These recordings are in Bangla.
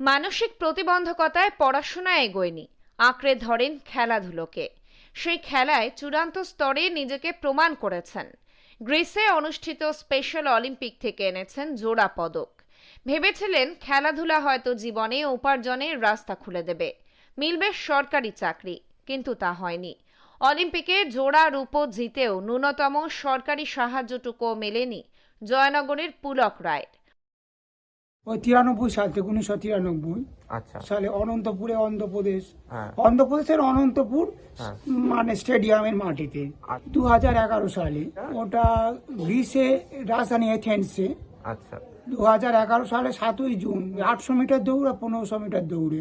মানসিক প্রতিবন্ধকতায় পড়াশোনা এগোয়নি, আঁকড়ে ধরেন খেলাধুলোকে। সেই খেলায় চূড়ান্ত স্তরে নিজেকে প্রমাণ করেছেন। গ্রিসে অনুষ্ঠিত স্পেশাল অলিম্পিক থেকে এনেছেন জোড়া পদক। ভেবেছিলেন খেলাধুলা হয়তো জীবনে উপার্জনের রাস্তা খুলে দেবে, মিলবে সরকারি চাকরি, কিন্তু তা হয়নি। অলিম্পিকে জোড়া রূপো জিতেও ন্যূনতম সরকারি সাহায্যটুকু মেলেনি জয়নগরের পুলক রায়ের। ওই 93 সাল থেকে 1993 আচ্ছা সালে অনন্তপুরে অন্ধ্রপ্রদেশ, হ্যাঁ অন্ধ্রপ্রদেশের অনন্তপুর হ্যাঁ মানে স্টেডিয়ামের মাটিতে আচ্ছা। 2011 সালে ওটা গ্রিসে রাজধানী এথেন্সে আচ্ছা 2011 সালে 7ই জুন 800 মিটার দৌড় আর 1500 মিটার দৌড়ে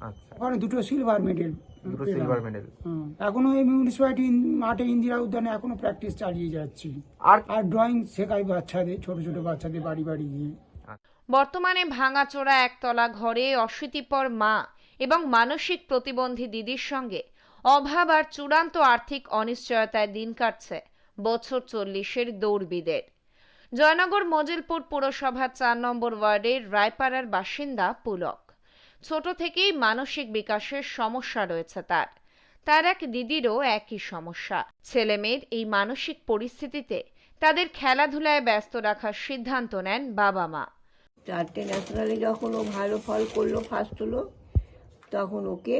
আচ্ছা ওখানে দুটো সিলভার মেডেল। দুটো সিলভার মেডেল। এখনো এই মিউনিসিপ্যালিটি মাঠে ইন্দিরা উদ্যানে এখনো প্র্যাকটিস চালিয়ে যাচ্ছি। আর আর ড্রয়িং শেখাই বাচ্চাদের, ছোট ছোট বাচ্চাদের বাড়ি বাড়ি গিয়ে। বর্তমানে ভাঙাচোরা একতলা ঘরে অশীতিপর মা এবং মানসিক প্রতিবন্ধী দিদির সঙ্গে অভাব আর চূড়ান্ত আর্থিক অনিশ্চয়তায় দিন কাটছে বছর 40-এর দৌড়বিদের। জয়নগর মজিলপুর পুরসভার 4 নম্বর ওয়ার্ডের রায়পাড়ার বাসিন্দা পুলক। ছোট থেকেই মানসিক বিকাশের সমস্যা রয়েছে তার এক দিদিরও একই সমস্যা। ছেলেমেয়ের এই মানসিক পরিস্থিতিতে তাদের খেলাধুলায় ব্যস্ত রাখার সিদ্ধান্ত নেন বাবা মা। 4টে ন্যাশনালে যখন ও ভালো ফল করলো, ফার্স্ট হলো, তখন ওকে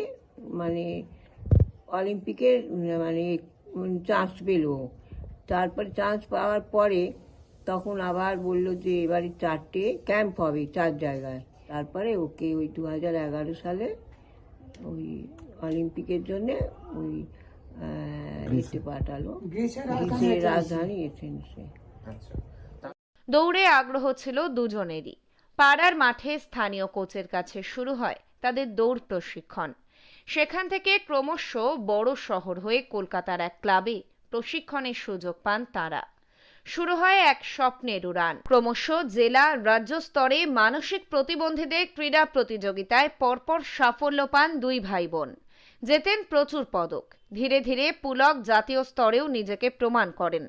মানে অলিম্পিকের মানে চান্স পেল। তারপরে চান্স পাওয়ার পরে তখন আবার বললো যে এবারে 4টে ক্যাম্প হবে 4 জায়গায়। তারপরে ওকে ওই 2011 সালে ওই অলিম্পিকের জন্যে ওই ইতে পাঠালো, গ্রিসের রাজধানী এথেন্সে। আচ্ছা দৌড়ে আগ্রহ ছিল দুজনেরই। পাড়ার মাঠে স্থানীয় কোচের কাছে শুরু হয় তাদের দৌড় প্রশিক্ষণ। সেখান থেকে ক্রমশ বড় শহর হয়ে কলকাতার এক ক্লাবে প্রশিক্ষণের সুযোগ পান তাঁরা। শুরু হয় এক স্বপ্নের উড়ান। ক্রমশ জেলা, রাজ্য স্তরে মানসিক প্রতিবন্ধীদের ক্রীড়া প্রতিযোগিতায় পরপর সাফল্য পান দুই ভাই বোন। জেতেন প্রচুর পদক। ধীরে ধীরে পুলক জাতীয় স্তরেও নিজেকে প্রমাণ করেন।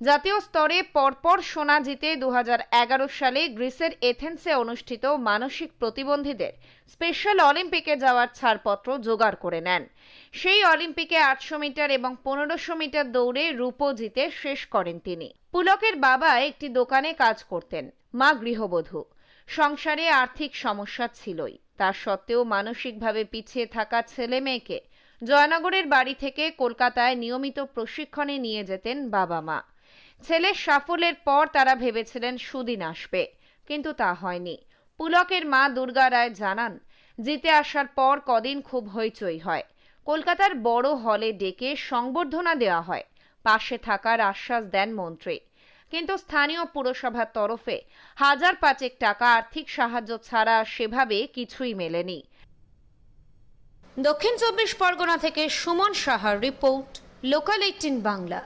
জাতীয় স্তরে পরপর সোনা জিতে 2011 সালে গ্রিসের এথেন্সে অনুষ্ঠিত মানসিক প্রতিবন্ধীদের স্পেশাল অলিম্পিকে যাওয়ার ছাড়পত্র জোগাড় করে নেন। সেই অলিম্পিকে 800 মিটার এবং 1500 মিটার দৌড়ে রূপো জিতে শেষ করেন তিনি। পুলকের বাবা একটি দোকানে কাজ করতেন, মা গৃহবধূ। সংসারে আর্থিক সমস্যা ছিলই, তা সত্ত্বেও মানসিকভাবে পিছিয়ে থাকা ছেলে মেয়েকে জয়নগরের বাড়ি থেকে কলকাতায় নিয়মিত প্রশিক্ষণে নিয়ে যেতেন বাবা মা। ছেলের সাফল্যের পর তারা ভেবেছিলেন সুদিন আসবে, কিন্তু তা হয়নি। পুলকের মা দুর্গা রায় জানান, জিতে আসার পর কদিন খুব হইচই হয়। কলকাতার বড় হলে ডেকে সংবর্ধনা দেওয়া হয়, পাশে থাকার আশ্বাস দেন মন্ত্রী, কিন্তু স্থানীয় পুরসভার তরফে 1000 টাকা আর্থিক সাহায্য ছাড়া সেভাবে কিছুই মেলেনি। দক্ষিণ 24 পরগনা থেকে সুমন সাহার রিপোর্ট, লোকাল 18 বাংলা।